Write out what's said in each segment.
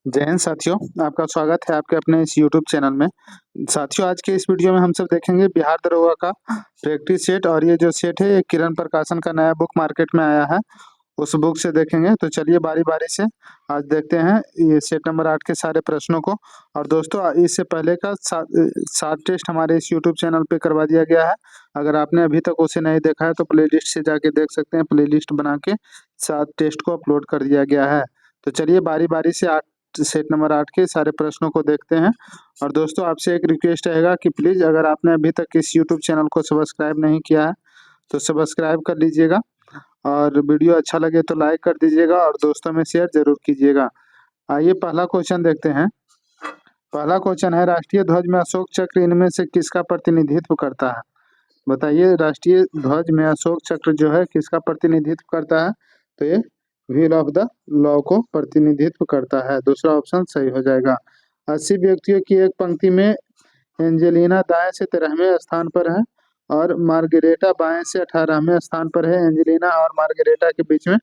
जय हिंद साथियों, आपका स्वागत है आपके अपने इस यूट्यूब चैनल में। साथियों, आज के इस वीडियो में हम सब देखेंगे बिहार दरोगा का प्रैक्टिस सेट। और ये जो सेट है ये किरण प्रकाशन का नया बुक मार्केट में आया है, उस बुक से देखेंगे। तो चलिए बारी-बारी से आज देखते हैं ये सेट नंबर 8 के सारे प्रश्नों को। और दोस्तों, इससे पहले का 7 टेस्ट हमारे इस यूट्यूब चैनल पे करवा दिया गया है। अगर आपने अभी तक उसे नहीं देखा है तो प्लेलिस्ट से जाके देख सकते हैं। प्लेलिस्ट बना के 7 टेस्ट को अपलोड कर दिया गया है। तो चलिए बारी-बारी से सेट नंबर 8 के सारे प्रश्नों को देखते हैं। और दोस्तों, आपसे एक रिक्वेस्ट रहेगा कि प्लीज़ अगर आपने अभी तक इस यूट्यूब चैनल को सब्सक्राइब नहीं किया है तो सब्सक्राइब कर लीजिएगा। और वीडियो अच्छा लगे तो लाइक कर दीजिएगा और दोस्तों में शेयर ज़रूर कीजिएगा। आइए पहला क्वेश्चन देखते हैं। पहला क्वेश्चन है, राष्ट्रीय ध्वज में अशोक चक्र इनमें से किसका प्रतिनिधित्व करता है? बताइए, राष्ट्रीय ध्वज में अशोक चक्र जो है किसका प्रतिनिधित्व करता है? तो ये व्हील ऑफ द लॉ को प्रतिनिधित्व करता है। दूसरा ऑप्शन सही हो जाएगा। 80 व्यक्तियों की एक पंक्ति में एंजेलिना दाएं से 13वें स्थान पर है और मार्गरेटा बाएं से 18वें स्थान पर है। एंजेलिना और मार्गरेटा के बीच में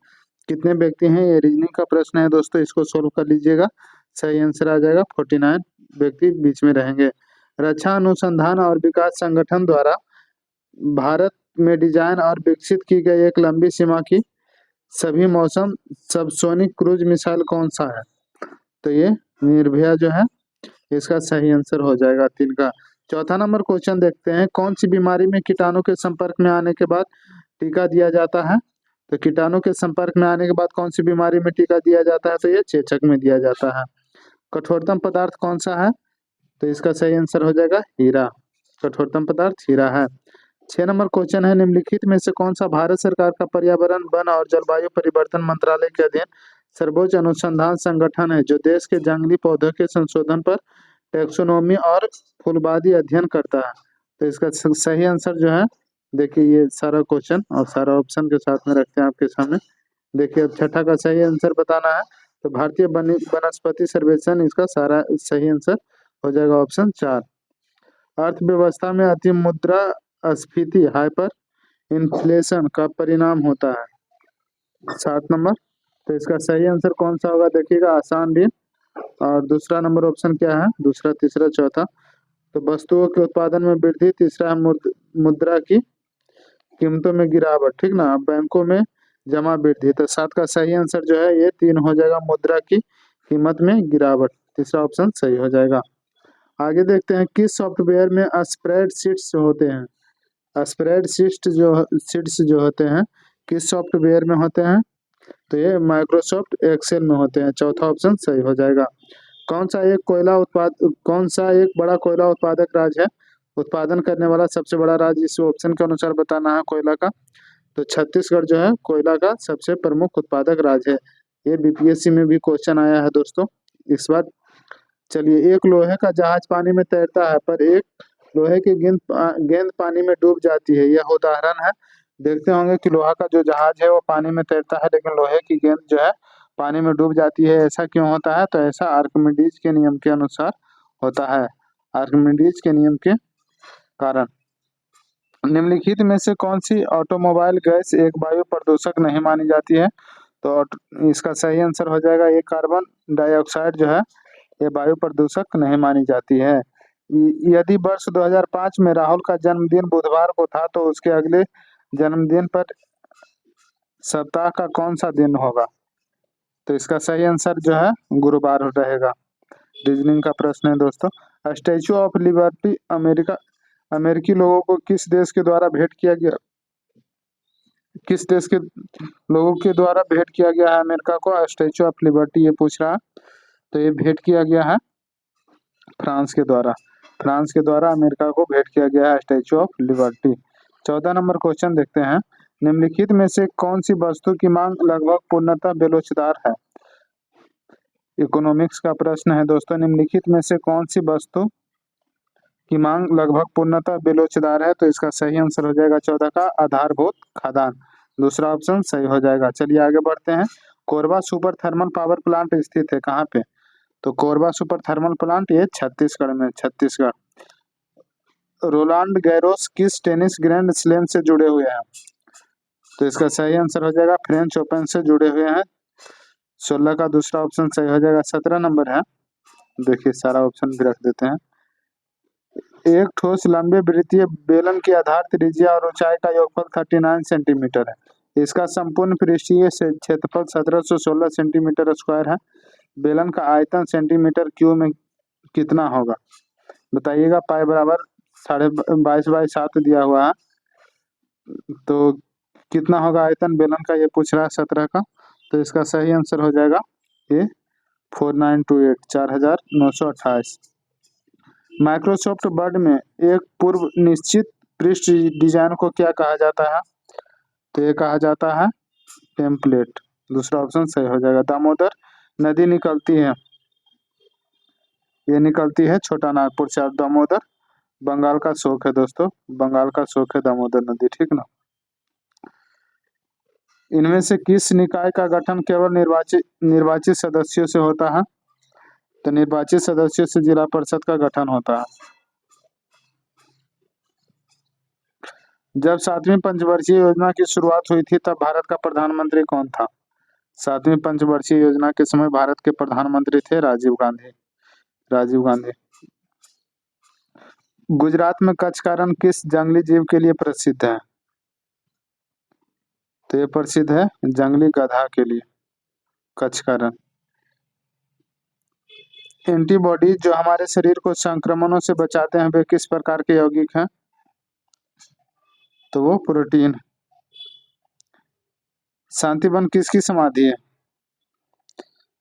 कितने व्यक्ति हैं? ये रीजनिंग का प्रश्न है दोस्तों, इसको सोल्व कर लीजिएगा। सही आंसर आ जाएगा 49 व्यक्ति बीच में रहेंगे। रक्षा अनुसंधान और विकास संगठन द्वारा भारत में डिजाइन और विकसित की गई एक लंबी सीमा की सभी मौसम सबसोनिक क्रूज मिसाइल कौन सा है? तो ये निर्भया जो है इसका सही आंसर हो जाएगा 3 का। चौथा नंबर क्वेश्चन देखते हैं। कौन सी बीमारी में कीटाणु के संपर्क में आने के बाद टीका दिया जाता है? तो कीटाणु के संपर्क में आने के बाद कौन सी बीमारी में टीका दिया जाता है? तो ये चेचक में दिया जाता है। कठोरतम पदार्थ कौन सा है? तो इसका सही आंसर हो जाएगा हीरा। कठोरतम पदार्थ हीरा है। 6 नंबर क्वेश्चन है, निम्नलिखित में से कौन सा भारत सरकार का पर्यावरण, वन और जलवायु परिवर्तन मंत्रालय के अधीन सर्वोच्च अनुसंधान संगठन है जो देश के जंगली पौधों के संशोधन पर टैक्सोनॉमी और फूलबादी अध्ययन करता है? तो इसका सही आंसर जो है, देखिए ये सारा क्वेश्चन और सारा ऑप्शन के साथ में रखते हैं आपके सामने। देखिए अब छठा का सही आंसर बताना है। तो भारतीय वनस्पति सर्वेक्षण इसका सारा सही आंसर हो जाएगा ऑप्शन 4। अर्थव्यवस्था में अति मुद्रास्फीति हाइपर इन्फ्लेशन का परिणाम होता है। 7 नंबर, तो इसका सही आंसर कौन सा होगा? देखिएगा आसान भी। और दूसरा नंबर ऑप्शन क्या है? दूसरा, तीसरा, चौथा। तो वस्तुओं के उत्पादन में वृद्धि, तीसरा है मुद्रा की कीमतों में गिरावट, ठीक ना। बैंकों में जमा वृद्धि। तो 7 का सही आंसर जो है ये 3 हो जाएगा, मुद्रा की कीमत में गिरावट। तीसरा ऑप्शन सही हो जाएगा। आगे देखते हैं, किस सॉफ्टवेयर में स्प्रेडशीट्स होते हैं? स्प्रेडशीट्स जो होते हैं किस सॉफ्टवेयर में होते हैं? तो ये माइक्रोसॉफ्ट एक्सेल में होते हैं। चौथा ऑप्शन सही हो जाएगा। कौन सा एक बड़ा कोयला उत्पादक राज्य है? उत्पादन करने वाला सबसे बड़ा राज्य इस ऑप्शन के अनुसार बताना है कोयला का। तो छत्तीसगढ़ जो है कोयला का सबसे प्रमुख उत्पादक राज्य है। ये बीपीएससी में भी क्वेश्चन आया है दोस्तों इस बार। चलिए, एक लोहे का जहाज पानी में तैरता है पर एक लोहे की गेंद पानी में डूब जाती है, यह उदाहरण है। देखते होंगे कि लोहा का जो जहाज है वो पानी में तैरता है लेकिन लोहे की गेंद जो है पानी में डूब जाती है। ऐसा क्यों होता है? तो ऐसा आर्किमिडीज के नियम के अनुसार होता है, आर्किमिडीज के नियम के कारण। निम्नलिखित में से कौन सी ऑटोमोबाइल गैस एक वायु प्रदूषक नहीं मानी जाती है? तो इसका सही आंसर हो जाएगा ये कार्बन डाइऑक्साइड जो है ये वायु प्रदूषक नहीं मानी जाती है। यदि वर्ष 2005 में राहुल का जन्मदिन बुधवार को था तो उसके अगले जन्मदिन पर सप्ताह का कौन सा दिन होगा? तो इसका सही आंसर जो है गुरुवार रहेगा। रीजनिंग का प्रश्न है दोस्तों। स्टैचू ऑफ लिबर्टी अमेरिकी लोगों को किस देश के द्वारा भेंट किया गया? किस देश के लोगों के द्वारा भेंट किया गया है अमेरिका को स्टैचू ऑफ लिबर्टी? ये पूछ रहा है। तो ये भेंट किया गया है फ्रांस के द्वारा। फ्रांस के द्वारा अमेरिका को भेंट किया गया है statue of liberty. 14 number question देखते हैं। निम्नलिखित में से कौन सी वस्तु की मांग लगभग पूर्णतः बेलोचदार है? इकोनॉमिक्स का प्रश्न है दोस्तों। निम्नलिखित में से कौन सी वस्तु की मांग लगभग पूर्णतः बेलोचदार है? तो इसका सही आंसर हो जाएगा 14 का आधारभूत खाद्यान्न। दूसरा ऑप्शन सही हो जाएगा। चलिए आगे बढ़ते हैं। Korba super thermal power plant स्थित है कहाँ पे? तो कोरबा सुपर थर्मल प्लांट ये छत्तीसगढ़ में, छत्तीसगढ़। रोलांड गैरोस किस टेनिस ग्रैंड स्लैम से जुड़े हुए हैं? तो इसका सही आंसर हो जाएगा फ्रेंच ओपन से जुड़े हुए हैं। 16 का दूसरा ऑप्शन सही हो जाएगा। 17 नंबर है, देखिए सारा ऑप्शन भी रख देते हैं। एक ठोस लंबे वृत्तीय बेलन की आधार त्रिज्या और ऊंचाई का योगफल 39 सेंटीमीटर है। इसका संपूर्ण पृष्ठीय क्षेत्रफल 1716 सेंटीमीटर स्क्वायर है। बेलन का आयतन सेंटीमीटर क्यूब में कितना होगा, बताइएगा। पाई बराबर 22.7 दिया हुआ है, तो कितना होगा आयतन बेलन का, ये पूछ रहा है 17 का। तो इसका सही आंसर हो जाएगा ये 4928, 4928। माइक्रोसॉफ्ट वर्ड में एक पूर्व निश्चित पृष्ठ डिजाइन को क्या कहा जाता है, तो ये कहा जाता है टेम्पलेट। दूसरा ऑप्शन सही हो जाएगा। दामोदर नदी निकलती है, ये निकलती है छोटा नागपुर से। दामोदर बंगाल का शोक है दोस्तों, बंगाल का शोक है दामोदर नदी, ठीक ना। इनमें से किस निकाय का गठन केवल निर्वाचित सदस्यों से होता है, तो निर्वाचित सदस्यों से जिला परिषद का गठन होता है। जब 7वीं पंचवर्षीय योजना की शुरुआत हुई थी तब भारत का प्रधानमंत्री कौन था। 7वीं पंचवर्षीय योजना के समय भारत के प्रधानमंत्री थे राजीव गांधी, राजीव गांधी। गुजरात में कच्छ का रण किस जंगली जीव के लिए प्रसिद्ध है, तो ये प्रसिद्ध है जंगली गधा के लिए, कच्छ का रण। एंटीबॉडी जो हमारे शरीर को संक्रमणों से बचाते हैं वे किस प्रकार के यौगिक हैं, तो वो प्रोटीन। शांतिवन किसकी समाधि है,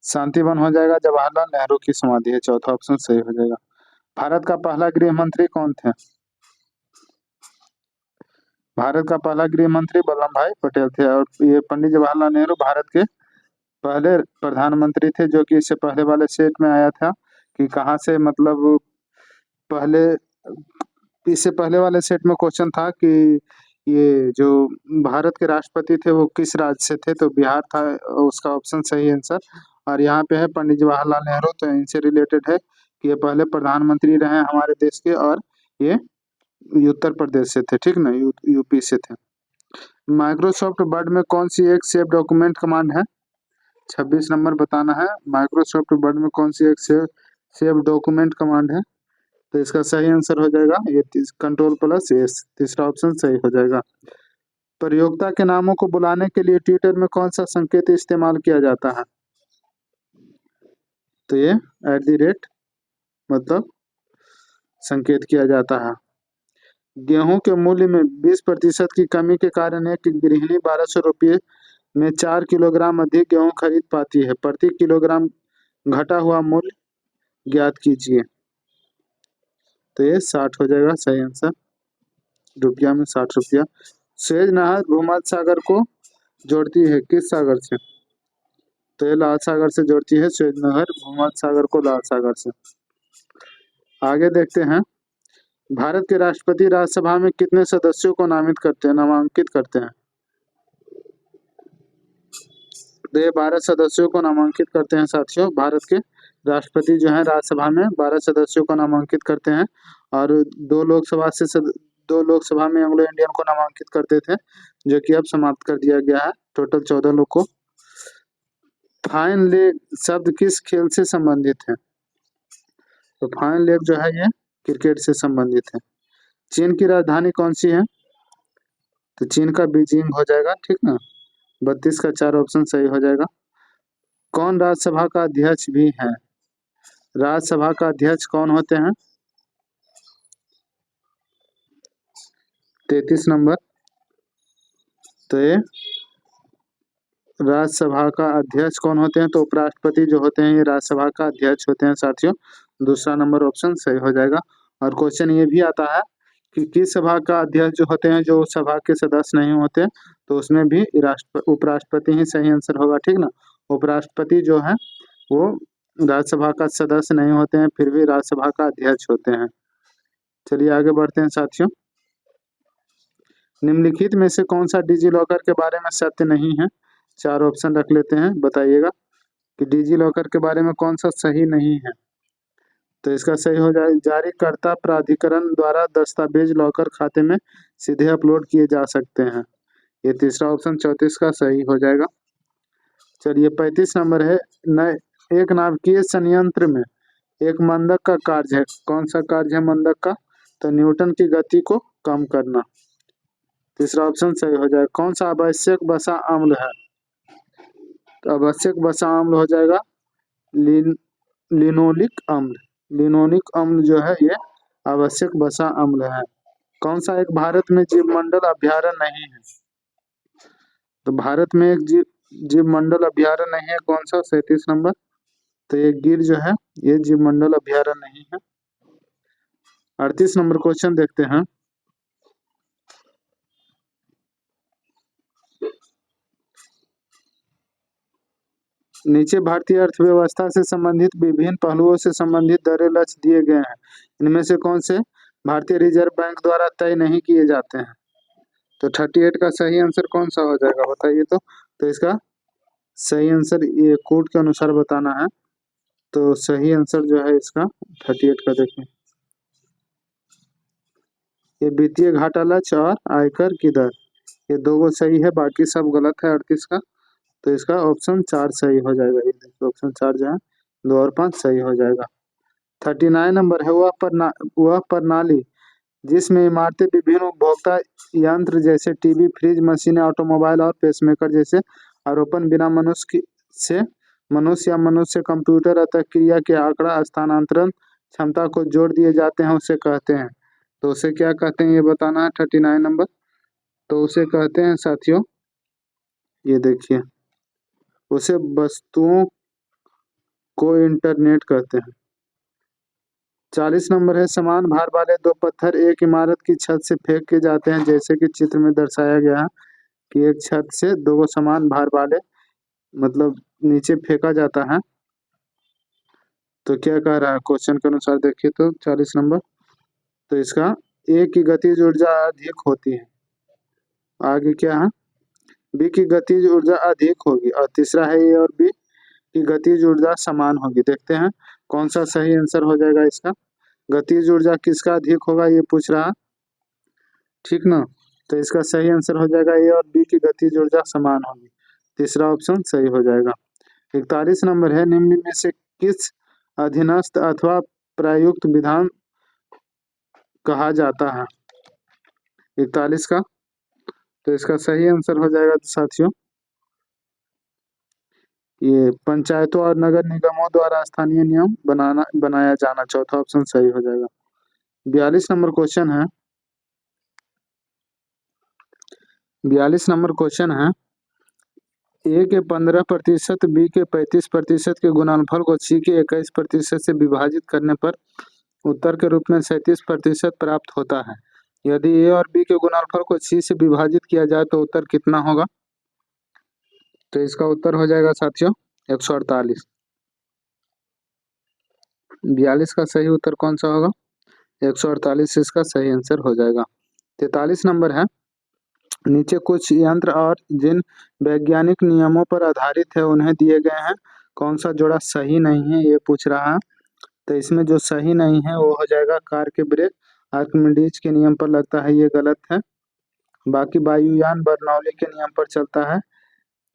शांतिवन हो जाएगा जवाहरलाल नेहरू की समाधि है। चौथा ऑप्शन सही हो जाएगा। भारत का पहला गृह मंत्री कौन थे, भारत का पहला गृह मंत्री वल्लभ भाई पटेल थे। और ये पंडित जवाहरलाल नेहरू भारत के पहले प्रधानमंत्री थे, जो कि इससे पहले वाले सेट में आया था कि कहाँ से, मतलब पहले, इससे पहले वाले सेट में क्वेश्चन था कि ये जो भारत के राष्ट्रपति थे वो किस राज्य से थे, तो बिहार था उसका ऑप्शन सही आंसर। और यहाँ पे है पंडित जवाहरलाल नेहरू, तो इनसे रिलेटेड है कि ये पहले प्रधानमंत्री रहे हैं हमारे देश के, और ये उत्तर प्रदेश से थे, ठीक ना, यूपी से थे। माइक्रोसॉफ्ट वर्ड में कौन सी एक सेव डॉक्यूमेंट कमांड है, 26 नंबर बताना है। माइक्रोसॉफ्ट वर्ड में कौन सी एक सेव डॉक्यूमेंट कमांड है, तो इसका सही आंसर हो जाएगा ये Ctrl+S, तीसरा ऑप्शन सही हो जाएगा। प्रयोक्ता के नामों को बुलाने के लिए ट्विटर में कौन सा संकेत इस्तेमाल किया जाता है, तो ये @ मतलब संकेत किया जाता है। गेहूं के मूल्य में 20% की कमी के कारण एक गृहिणी 1200 रुपये में 4 किलोग्राम अधिक गेहूं खरीद पाती है। प्रति किलोग्राम घटा हुआ मूल्य ज्ञात कीजिए, तो ये 60 हो जाएगा सही आंसर, रुपया में 60 रुपया। सुएज नहर भूमध्य सागर को जोड़ती है किस सागर से, तो ये लाल सागर से जोड़ती है सुएज नहर भूमध्य सागर को लाल सागर से। आगे देखते हैं, भारत के राष्ट्रपति राज्यसभा में कितने सदस्यों को नामांकित करते हैं, तो ये 12 सदस्यों को नामांकित करते हैं साथियों। भारत के राष्ट्रपति जो है राज्यसभा में 12 सदस्यों को नामांकित करते हैं, और दो लोकसभा में एंग्लो इंडियन को नामांकित करते थे, जो कि अब समाप्त कर दिया गया है। टोटल 14 लोग को। फाइन लेग शब्द किस खेल से संबंधित है, तो फाइन लेग जो है ये क्रिकेट से संबंधित है। चीन की राजधानी कौन सी है, तो चीन का बीजिंग हो जाएगा, ठीक ना। 32 का 4 ऑप्शन सही हो जाएगा। कौन राज्यसभा का अध्यक्ष भी है, राज्यसभा का अध्यक्ष कौन होते हैं, 33 नंबर, तो ये राज्यसभा का अध्यक्ष कौन होते हैं, तो उपराष्ट्रपति जो होते हैं ये राज्यसभा का अध्यक्ष होते हैं साथियों। दूसरा नंबर ऑप्शन सही हो जाएगा। और क्वेश्चन ये भी आता है कि किस सभा का अध्यक्ष जो होते हैं जो सभा के सदस्य नहीं होते, तो उसमें भी उपराष्ट्रपति ही सही आंसर होगा, ठीक ना। उपराष्ट्रपति जो है वो राज्यसभा का सदस्य नहीं होते हैं, फिर भी राज्यसभा का अध्यक्ष होते हैं। चलिए आगे बढ़ते हैं साथियों। निम्नलिखित में से कौन सा डिजी लॉकर के बारे में सत्य नहीं है, 4 ऑप्शन रख लेते हैं, बताइएगा कि डिजी लॉकर के बारे में कौन सा सही नहीं है। तो इसका सही हो जाए, जारीकर्ता प्राधिकरण द्वारा दस्तावेज लॉकर खाते में सीधे अपलोड किए जा सकते हैं, ये तीसरा ऑप्शन 34 का सही हो जाएगा। चलिए 35 नंबर है। न एक नाभिकीय संयंत्र में एक मंदक का कार्य है। कौन सा कार्य है मंदक का? तो न्यूटन की गति को कम करना। तीसरा ऑप्शन सही हो जाएगा। कौन सा आवश्यक वसा अम्ल है? तो आवश्यक वसा अम्ल हो जाएगा लिन लिनोलिक अम्ल। लिनोलिक अम्ल जो है ये आवश्यक वसा अम्ल है। कौन सा एक भारत में जीवमंडल अभ्यारण्य नहीं है? तो भारत में एक जीवमंडल अभ्यारण्य नहीं है। कौन सा? 37 नंबर। तो ये गिर जो है ये जीवमंडल अभ्यारण्य नहीं है। 38 नंबर क्वेश्चन देखते हैं। नीचे भारतीय अर्थव्यवस्था से संबंधित विभिन्न पहलुओं से संबंधित दरें लक्ष्य दिए गए हैं। इनमें से कौन से भारतीय रिजर्व बैंक द्वारा तय नहीं किए जाते हैं? तो 38 का सही आंसर कौन सा हो जाएगा बताइए तो इसका सही आंसर ये कोड के अनुसार बताना है। तो सही आंसर जो है इसका 38 का देखिए, ये वित्तीय घाटा लक्ष्य और आयकर की दर, ये दो सही है, बाकी सब गलत है 38 का। तो इसका ऑप्शन 4 सही हो जाएगा। ये देखिए ऑप्शन 4 जो है 2 और 5 सही हो जाएगा। 39 नंबर है वह प्रणाली जिसमें इमारतें विभिन्न उपभोक्ता यंत्र जैसे टीवी, फ्रिज, मशीनें, ऑटोमोबाइल और पेसमेकर जैसे आरोपण बिना मनुष्य या मनुष्य कंप्यूटर अतः क्रिया के आंकड़ा स्थानांतरण क्षमता को जोड़ दिए जाते हैं उसे कहते हैं। तो उसे क्या कहते हैं ये बताना है 39 नंबर। तो उसे कहते हैं साथियों, ये देखिए, उसे वस्तुओं को इंटरनेट कहते हैं। 40 नंबर है। समान भार वाले दो पत्थर एक इमारत की छत से फेंक के जाते हैं जैसे कि चित्र में दर्शाया गया है कि एक छत से दो समान भार वाले मतलब नीचे फेंका जाता है। तो क्या कह रहा है क्वेश्चन के अनुसार देखिए तो 40 नंबर, तो इसका ए की गतिज ऊर्जा अधिक होती है। आगे क्या है? बी की गतिज ऊर्जा अधिक होगी और तीसरा है ए और बी की गतिज ऊर्जा समान होगी। देखते हैं कौन सा सही आंसर हो जाएगा इसका। गतिज ऊर्जा किसका अधिक होगा ये पूछ रहा, ठीक ना? तो इसका सही आंसर हो जाएगा ए और बी की गतिज ऊर्जा समान होगी। तीसरा ऑप्शन सही हो जाएगा। 41 नंबर है। निम्न में से किस अधीनस्थ अथवा प्रयुक्त विधान कहा जाता है? 41 का, तो इसका सही आंसर हो जाएगा साथियों ये पंचायतों और नगर निगमों द्वारा स्थानीय नियम बनाया जाना। चौथा ऑप्शन सही हो जाएगा। 42 नंबर क्वेश्चन है। 42 नंबर क्वेश्चन है। ए के 15%, बी के 35% के गुणनफल को सी के 21% से विभाजित करने पर उत्तर के रूप में 37% प्राप्त होता है। यदि ए और बी के गुणनफल को सी से विभाजित किया जाए तो उत्तर कितना होगा? तो इसका उत्तर हो जाएगा साथियों 148। 42 का सही उत्तर कौन सा होगा? 148 इसका सही आंसर हो जाएगा। 43 नंबर है। नीचे कुछ यंत्र और जिन वैज्ञानिक नियमों पर आधारित है उन्हें दिए गए हैं। कौन सा जोड़ा सही नहीं है ये पूछ रहा है। तो इसमें जो सही नहीं है वो हो जाएगा कार के ब्रेक आर्किमिडीज के नियम पर लगता है, ये गलत है। बाकी वायुयान बर्नौली के नियम पर चलता है।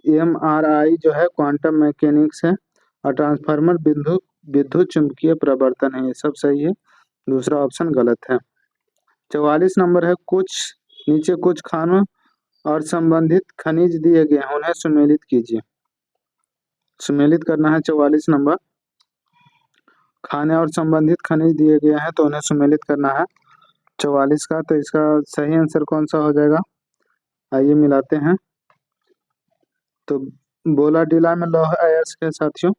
MRI जो है क्वांटम मैकेनिक्स है और ट्रांसफार्मर विद्युत चुंबकीय प्रवर्तन है, ये सब सही है। दूसरा ऑप्शन गलत है। 44 नंबर है। नीचे कुछ खानों और संबंधित खनिज दिए गए हैं उन्हें सुमेलित कीजिए। सुमेलित करना है 44 नंबर। खाने और संबंधित खनिज दिए गए हैं तो उन्हें सुमेलित करना है 44 का। तो इसका सही आंसर कौन सा हो जाएगा आइए मिलाते हैं। तो बोलाडीला में लौह अयस्क है साथियों।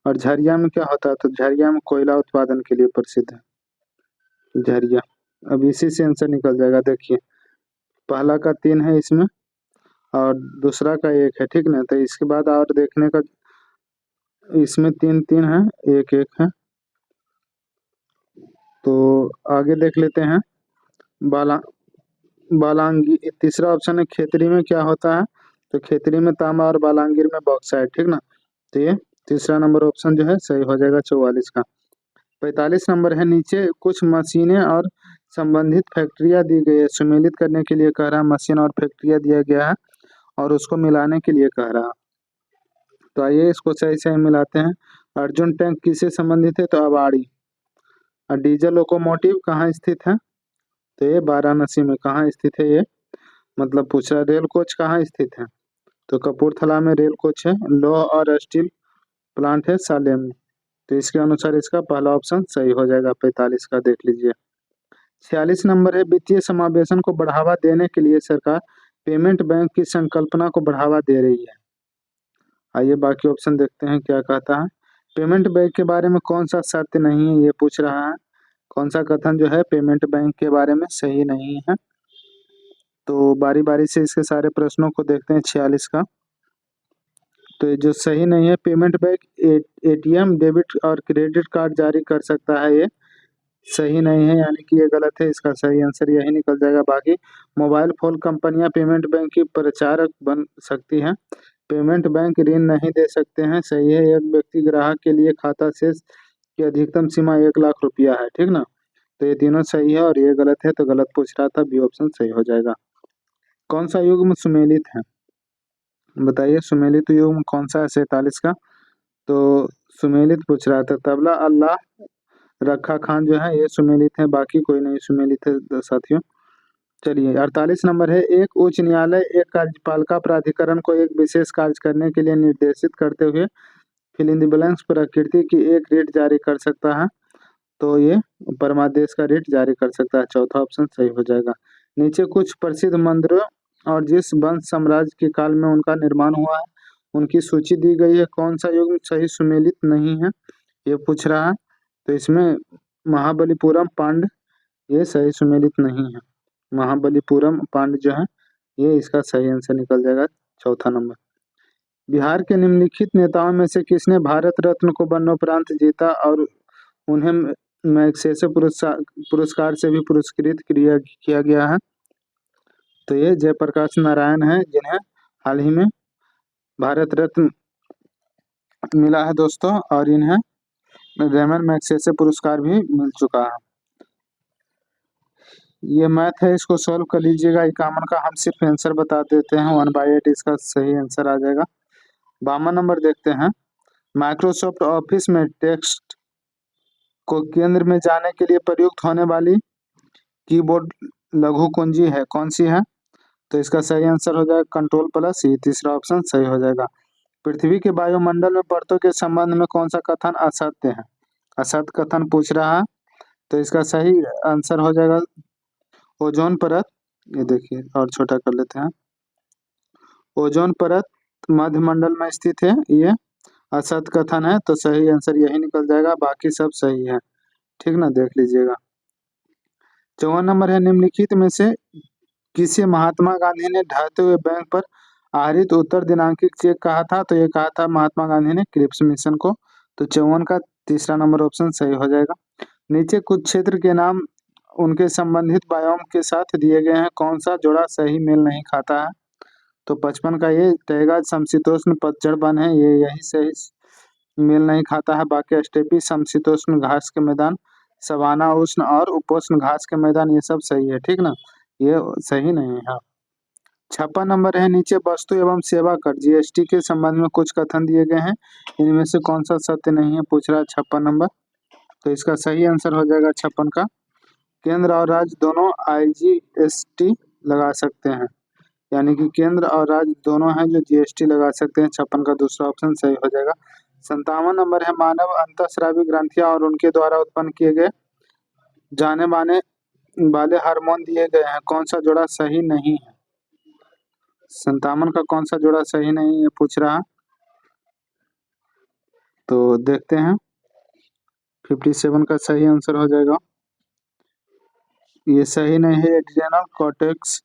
और झरिया में क्या होता है? तो झरिया में कोयला उत्पादन के लिए प्रसिद्ध है झरिया। अब इसी से आंसर निकल जाएगा। देखिए पहला का 3 है इसमें और दूसरा का 1 है, ठीक ना? तो इसके बाद और देखने का, इसमें 3 3 है, 1 1 है। तो आगे देख लेते हैं। बाला बालांगी तीसरा ऑप्शन है। खेतरी में क्या होता है? तो खेतरी में तांबा और बालांगीर में बॉक्साइट, ठीक ना? तो ये तीसरा नंबर ऑप्शन जो है सही हो जाएगा 44 का। 45 नंबर है। नीचे कुछ मशीनें और संबंधित फैक्ट्रियां दी गई है। सुमेलित करने के लिए कह रहा है, मशीन और फैक्ट्रियां दिया गया है और उसको मिलाने के लिए कह रहा है। तो आइए इसको सही सही मिलाते हैं। अर्जुन टैंक किससे संबंधित है? तो अबाड़ी। और डीजल लोकोमोटिव कहाँ स्थित है? तो ये वाराणसी में। कहाँ स्थित है ये? मतलब पूछ रहा है रेल कोच कहाँ स्थित है? तो कपूरथला में रेल कोच है। लौह और स्टील प्लांट है सालेम में। तो इसके अनुसार इसका पहला ऑप्शन सही हो जाएगा। 45 का देख लीजिए। 46 नंबर है वित्तीय समावेशन को बढ़ावा देने के लिए सरकार पेमेंट बैंक की संकल्पना को बढ़ावा दे रही है। आइए बाकी ऑप्शन देखते हैं क्या कहता है। पेमेंट बैंक के बारे में कौन सा शर्त नहीं है ये पूछ रहा है। कौन सा कथन जो है पेमेंट बैंक के बारे में सही नहीं है? तो बारी बारी से इसके सारे प्रश्नों को देखते हैं 46 का। तो ये जो सही नहीं है, पेमेंट बैंक एटीएम डेबिट और क्रेडिट कार्ड जारी कर सकता है, ये सही नहीं है, यानी कि ये गलत है। इसका सही आंसर यही निकल जाएगा। बाकी मोबाइल फोन कंपनियां पेमेंट बैंक की प्रचारक बन सकती हैं। पेमेंट बैंक ऋण नहीं दे सकते हैं, सही है। एक व्यक्ति ग्राहक के लिए खाता शेष की अधिकतम सीमा 1 लाख रुपया है, ठीक ना। तो ये तीनों सही है और ये गलत है, तो गलत पूछ रहा था, बी ऑप्शन सही हो जाएगा। कौन सा युग्म सुमेलित है? बताइए सुमेलित युग्म कौन सा है 47 का? तो सुमेलित पूछ रहा था। तबला अल्लाह रखा खान जो है ये सुमेलित है, बाकी कोई नहीं सुमेलित है साथियों। चलिए 48 नंबर है। एक उच्च न्यायालय एक कार्यपालिका प्राधिकरण को एक विशेष कार्य करने के लिए निर्देशित करते हुए फिल इन द ब्लैंक्स प्रकृति की एक रिट जारी कर सकता है। तो ये परमादेश का रिट जारी कर सकता है। चौथा ऑप्शन सही हो जाएगा। नीचे कुछ प्रसिद्ध मंदिरों और जिस वंश साम्राज्य के काल में उनका निर्माण हुआ है उनकी सूची दी गई है। कौन सा युग्म सही सुमेलित नहीं है ये पूछ रहा है। तो इसमें महाबलीपुरम पांड्य ये सही सुमेलित नहीं है। महाबलीपुरम पांड्य जो है ये इसका सही आंसर निकल जाएगा। चौथा नंबर। बिहार के निम्नलिखित नेताओं में से किसने भारत रत्न को मरणोपरांत जीता और उन्हें मैग्सेसे पुरस्कार से भी पुरस्कृत किया गया है? तो ये जयप्रकाश नारायण है, जिन्हें हाल ही में भारत रत्न मिला है दोस्तों, और इन्हें रेमन मैग्सेसे पुरस्कार भी मिल चुका है। ये मैथ है, इसको सॉल्व कर लीजिएगा। 51 का हम सिर्फ आंसर बता देते हैं। 1/8 इसका सही आंसर आ जाएगा। 52 नंबर देखते हैं। माइक्रोसॉफ्ट ऑफिस में टेक्स्ट को केंद्र में जाने के लिए प्रयुक्त होने वाली कीबोर्ड लघु कुंजी है, कौन सी है? तो इसका सही आंसर हो जाएगा Ctrl+E। तीसरा ऑप्शन सही हो जाएगा। पृथ्वी के वायुमंडल में परतों के संबंध में कौन सा कथन असत्य है? असत्य कथन पूछ रहा है। तो इसका सही आंसर हो जाएगा ओजोन परत। ये देखिए और छोटा कर लेते हैं। ओजोन परत मध्यमंडल में स्थित है, ये असत्य कथन है। तो सही आंसर यही निकल जाएगा, बाकी सब सही है, ठीक ना, देख लीजिएगा। 54 नंबर है। निम्नलिखित में से किसे महात्मा गांधी ने ढहते हुए बैंक पर आहरित उत्तर दिनांकित चेक कहा था? तो ये कहा था महात्मा गांधी ने क्रिप्स मिशन को। तो 54 का तीसरा नंबर ऑप्शन सही हो जाएगा। नीचे कुछ क्षेत्र के नाम उनके संबंधित बायोम के साथ दिए गए हैं, कौन सा जोड़ा सही मेल नहीं खाता है? तो 55 का ये टैगा समशीतोष्ण पतझड़ वन है, ये यही सही मेल नहीं खाता है। बाकी स्टेपी समशीतोष्ण घास के मैदान, सवाना उष्ण और उपोष्ण घास के मैदान, ये सब सही है, ठीक ना, ये सही नहीं है। हाँ। 56 नंबर है। नीचे वस्तु एवं सेवा कर जीएसटी के संबंध में कुछ कथन दिए गए हैं, इनमें से कौन सा सत्य नहीं है पूछ रहा है 56 नंबर। तो इसका सही आंसर हो जाएगा 56 का केंद्र और राज्य दोनों आईजीएसटी लगा सकते हैं, यानी कि केंद्र और राज्य दोनों हैं जो जीएसटी लगा सकते हैं। 56 का दूसरा ऑप्शन सही हो जाएगा। 57 नंबर है। मानव अंतःस्रावी ग्रंथियां और उनके द्वारा उत्पन्न किए गए जाने माने वाले हार्मोन दिए गए हैं, कौन सा जोड़ा सही नहीं है? 57 का कौन सा जोड़ा सही नहीं है पूछ रहा। तो देखते हैं। 57 का सही आंसर हो जाएगा, ये सही नहीं है। एड्रिनल कॉर्टेक्स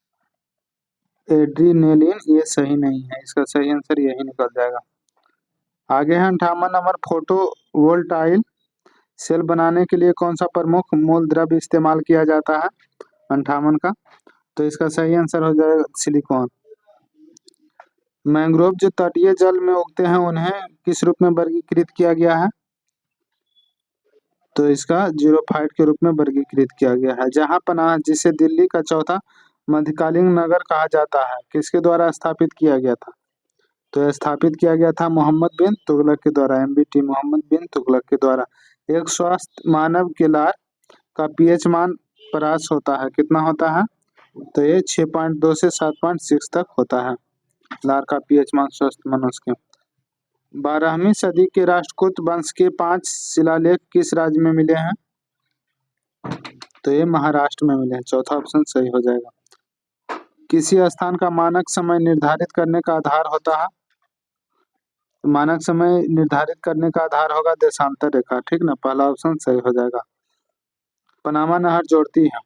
एड्रीनेलिन, ये सही नहीं है, इसका सही आंसर यही निकल जाएगा। आगे है 58 नंबर। फोटो वोल्टाइल सेल बनाने के लिए कौन सा प्रमुख मूल द्रव्य इस्तेमाल किया जाता है? 58 का। तो इसका सही आंसर हो जाएगा सिलिकॉन। मैंग्रोव जो तटीय जल में उगते हैं उन्हें किस रूप में वर्गीकृत किया गया है? तो इसका जीरोफाइट के रूप में वर्गीकृत किया गया है। जहां पनाह, जिसे दिल्ली का चौथा मध्यकालीन नगर कहा जाता है, किसके द्वारा स्थापित किया गया था? तो यह स्थापित किया गया था मोहम्मद बिन तुगलक के द्वारा, MBT मोहम्मद बिन तुगलक के द्वारा। एक स्वस्थ मानव के लार का पीएच मान परास होता है, कितना होता है? तो ये 6.2 से 7.6 तक होता है लार का पीएच मान स्वस्थ मनुष्य के। 12वीं सदी के राष्ट्रकूट वंश के 5 शिलालेख किस राज्य में मिले हैं? तो ये महाराष्ट्र में मिले हैं, चौथा ऑप्शन सही हो जाएगा। किसी स्थान का मानक समय निर्धारित करने का आधार होता है? मानक समय निर्धारित करने का आधार होगा देशांतर रेखा, ठीक ना, पहला ऑप्शन सही हो जाएगा। पनामा नहर जोड़ती है,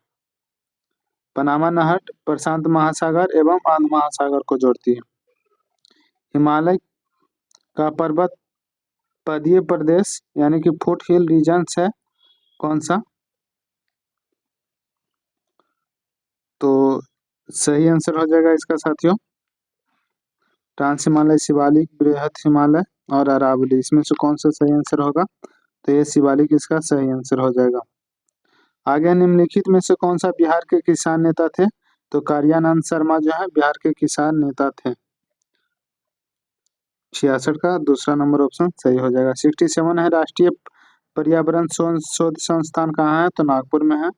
पनामा नहर प्रशांत महासागर एवं आंध्र महासागर को जोड़ती है। हिमालय का पर्वत पदीय प्रदेश यानी कि फुट हिल रीजन्स है, कौन सा? तो सही आंसर हो जाएगा इसका साथियों ट्रांस हिमालय, शिवालिक, बृहत हिमालय और अरावली। इसमें से कौन सा सही आंसर होगा? तो ये शिवालिक इसका सही आंसर हो जाएगा। आगे निम्नलिखित में से कौन सा बिहार के किसान नेता थे? तो कार्यानंद शर्मा जो है बिहार के किसान नेता थे। 66 का दूसरा नंबर ऑप्शन सही हो जाएगा। 67 है राष्ट्रीय पर्यावरण शोध संस्थान कहाँ है? तो नागपुर में है।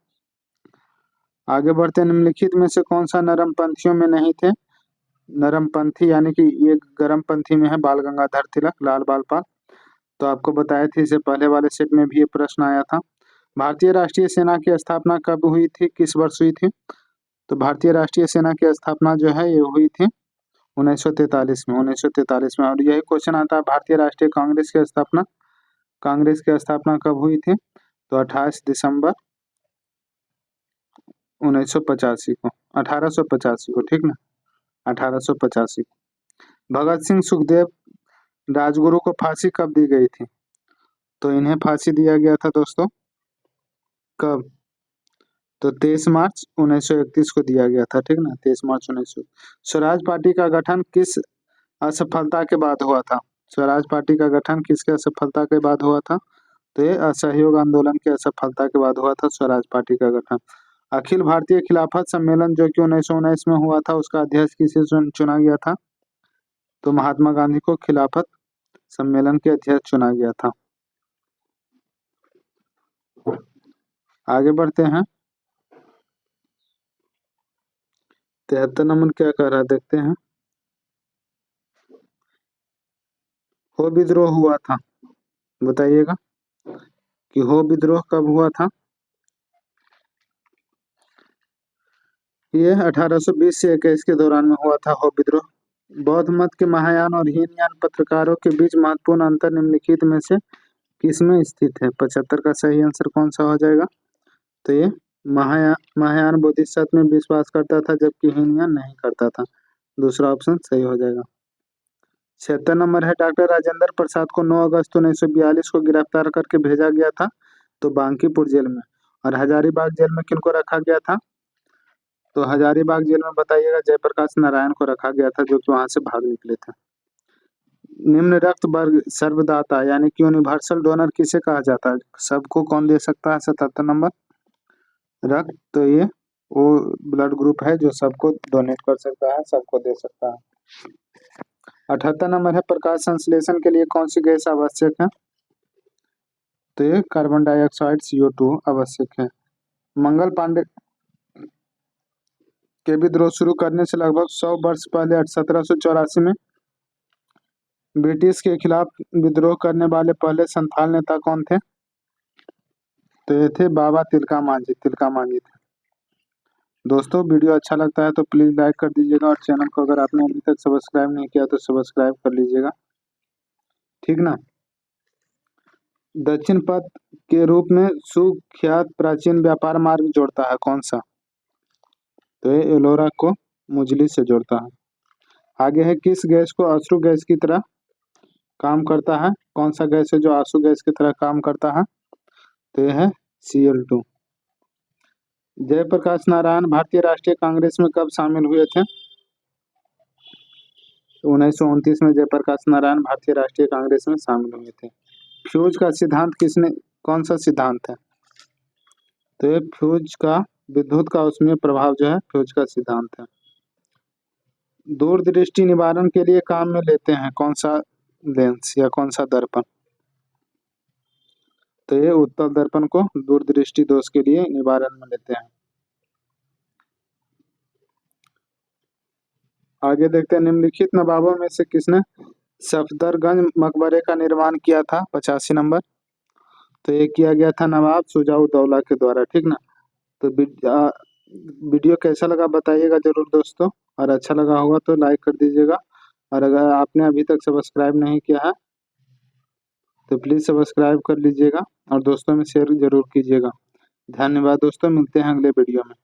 आगे बढ़ते निम्नलिखित में से कौन सा नरम पंथियों में नहीं थे? नरम पंथी यानी कि ये गरम पंथी में है बाल गंगाधर तिलक, लाल बाल पाल। तो आपको बताया थी इससे पहले वाले सेट में भी ये प्रश्न आया था। भारतीय राष्ट्रीय सेना की स्थापना कब हुई थी, किस वर्ष हुई थी? तो भारतीय राष्ट्रीय सेना की स्थापना जो है ये हुई थी 1943 में, 1943 में। और यही क्वेश्चन आता है भारतीय राष्ट्रीय कांग्रेस की स्थापना कब हुई थी? तो 28 दिसंबर 1985 को, 1885 को, ठीक ना, 1885। भगत सिंह सुखदेव राजगुरु को फांसी कब दी गई थी? तो इन्हें फांसी दिया गया था दोस्तों कब? तो 23 मार्च 1931 को दिया गया था, ठीक ना, 23 मार्च 1900। स्वराज पार्टी का गठन किस असफलता के बाद हुआ था? स्वराज पार्टी का गठन किसके असफलता के बाद हुआ था? तो ये असहयोग आंदोलन के असफलता के बाद हुआ था स्वराज पार्टी का गठन। अखिल भारतीय खिलाफत सम्मेलन जो कि 1919 में हुआ था उसका अध्यक्ष किसे चुना गया था? तो महात्मा गांधी को खिलाफत सम्मेलन के अध्यक्ष चुना गया था। आगे बढ़ते हैं। 73 नंबर क्या कह रहा है देखते हैं। हो विद्रोह हुआ था, बताइएगा कि हो विद्रोह कब हुआ था? ये 1820 से 21 के दौरान में हुआ था हो विद्रोह। बौद्ध मत के महायान और हीनयान पत्रकारों के बीच महत्वपूर्ण अंतर निम्नलिखित में से किसमें स्थित है? 75 का सही आंसर कौन सा हो जाएगा? तो ये महायान बोधिसत्व में विश्वास करता था जबकि हीनयान नहीं करता था, दूसरा ऑप्शन सही हो जाएगा। 76 नंबर है डॉक्टर राजेंद्र प्रसाद को 9 अगस्त 1942 को गिरफ्तार करके भेजा गया था तो बांकीपुर जेल में, और हजारीबाग जेल में किनको रखा गया था? तो हजारीबाग जेल में बताइएगा जयप्रकाश नारायण को रखा गया था जो कि वहां से भाग निकले थे। निम्न रक्त वर्ग सर्वदाता यानी कि यूनिवर्सल डोनर किसे कहा जाता है? सबको कौन दे सकता है 77 नंबर रक्त? तो ये वो ब्लड ग्रुप है जो सबको डोनेट कर सकता है, सबको दे सकता है। 78 नंबर है प्रकाश संश्लेषण के लिए कौन सी गैस आवश्यक है? तो ये कार्बन डाइऑक्साइड CO2 आवश्यक है। मंगल पांडे के विद्रोह शुरू करने से लगभग 100 वर्ष पहले 1784 में ब्रिटिश के खिलाफ विद्रोह करने वाले पहले संथाल नेता कौन थे? तो ये थे बाबा तिलका मांझी, तिलका मांझी थे। दोस्तों वीडियो अच्छा लगता है तो प्लीज लाइक कर दीजिएगा और चैनल को अगर आपने अभी तक सब्सक्राइब नहीं किया तो सब्सक्राइब कर लीजिएगा, ठीक ना। दक्षिण पथ के रूप में सुख्यात प्राचीन व्यापार मार्ग जोड़ता है कौन सा? तो ये एलोरा को मुजली से जोड़ता है। आगे है किस गैस को अश्रु गैस की तरह काम करता है? कौन सा गैस है जो आंसू गैस की तरह काम करता है? तो यह है Cl2। जयप्रकाश नारायण भारतीय राष्ट्रीय कांग्रेस में कब शामिल हुए थे? 1929 में जयप्रकाश नारायण भारतीय राष्ट्रीय कांग्रेस में शामिल हुए थे। फ्यूज का सिद्धांत किसने, कौन सा सिद्धांत है? तो ये फ्यूज का विद्युत का उसमें प्रभाव जो है फ्यूज का सिद्धांत है। दूरदृष्टि निवारण के लिए काम में लेते हैं कौन सा लेंस या कौन सा दर्पण? तो ये उत्तल दर्पण को दूरदृष्टि दोष के लिए निवारण में लेते हैं। आगे देखते हैं, निम्नलिखित नवाबों में से किसने सफदरगंज मकबरे का निर्माण किया था? 85 नंबर। तो ये किया गया था नवाब शुजा-उद-दौला के द्वारा, ठीक ना। तो वीडियो कैसा लगा बताइएगा जरूर दोस्तों, और अच्छा लगा होगा तो लाइक कर दीजिएगा, और अगर आपने अभी तक सब्सक्राइब नहीं किया है तो प्लीज़ सब्सक्राइब कर लीजिएगा और दोस्तों में शेयर जरूर कीजिएगा। धन्यवाद दोस्तों, मिलते हैं अगले वीडियो में।